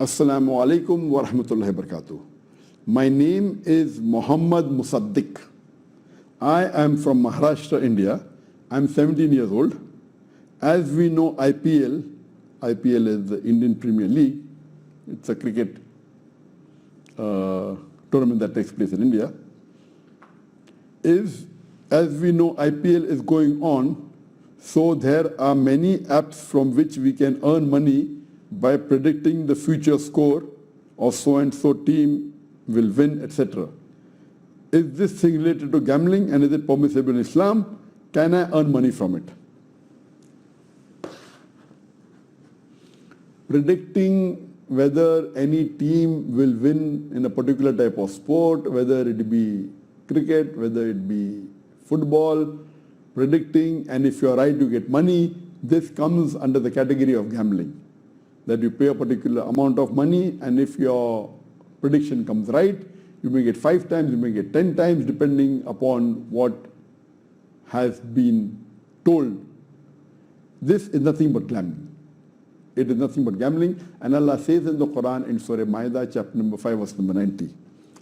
Assalamu alaikum wa rahmatullahi wa barakatuh. My name is Muhammad Musaddiq. I am from Maharashtra, India. I'm 17 years old. As we know, IPL is the Indian Premier League. It's a cricket tournament that takes place in India. As we know, IPL is going on, so there are many apps from which we can earn money by predicting the future score of so-and-so team will win, etc. Is this thing related to gambling and is it permissible in Islam? Can I earn money from it? Predicting whether any team will win in a particular type of sport, whether it be cricket, whether it be football, predicting, and if you're right, you get money, this comes under the category of gambling. That you pay a particular amount of money, and if your prediction comes right, you may get 5 times, you may get 10 times, depending upon what has been told. This is nothing but gambling. It is nothing but gambling. And Allah says in the Quran in Surah Ma'idah, chapter number 5, verse number 90.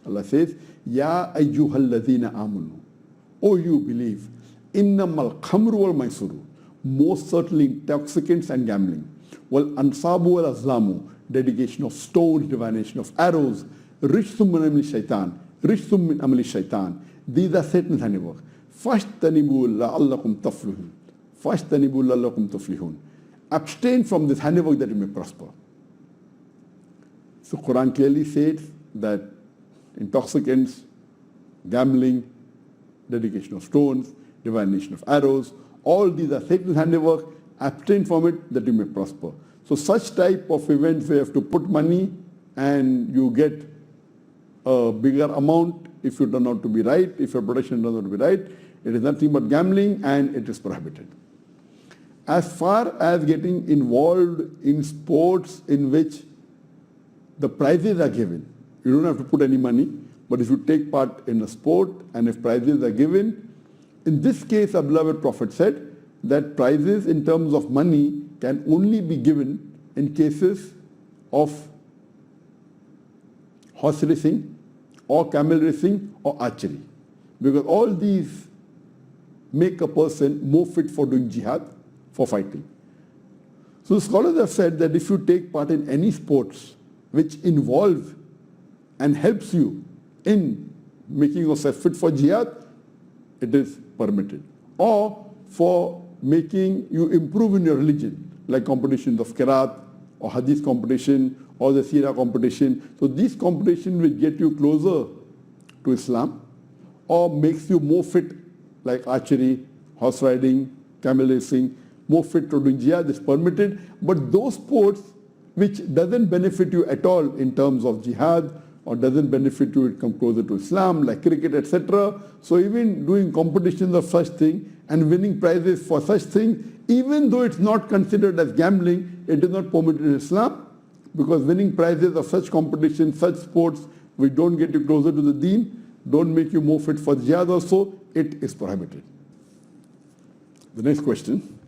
Allah says, Ya ayyuhal ladhina amanu. Oh, you believe. Innamal khamru wal maisuru. Most certainly intoxicants and gambling. Wal ansabu wal azlamu. Dedication of stones, divination of arrows. Rishthum min amli shaitan. Rishthum min amli shaitan. These are Satan's handiwork. Fashtanibu la'allakum taflihun. Fashtanibu la'allakum taflihun. Abstain from this handiwork that you may prosper. So Quran clearly says that intoxicants, gambling, dedication of stones, divination of arrows, all these are Satan's handiwork. Abstain from it that you may prosper. So such type of events where you have to put money and you get a bigger amount if you turn out to be right, if your prediction turns out to be right, it is nothing but gambling and it is prohibited. As far as getting involved in sports in which the prizes are given, you don't have to put any money, but if you take part in a sport and if prizes are given, in this case, our beloved Prophet said that prizes in terms of money can only be given in cases of horse racing or camel racing or archery. Because all these make a person more fit for doing jihad, for fighting. So the scholars have said that if you take part in any sports which involve and helps you in making yourself fit for jihad, it is permitted. Or for making you improve in your religion, like competitions of Qiraat or Hadith competition or the Seerah competition. So these competitions will get you closer to Islam or makes you more fit, like archery, horse riding, camel racing, more fit to doing jihad is permitted. But those sports which doesn't benefit you at all in terms of jihad or doesn't benefit you, it come closer to Islam, like cricket, etc. So even doing competitions of such thing and winning prizes for such thing, even though it's not considered as gambling, it is not permitted in Islam, because winning prizes of such competitions, such sports, which don't get you closer to the deen, don't make you more fit for jihad also, it is prohibited. The next question.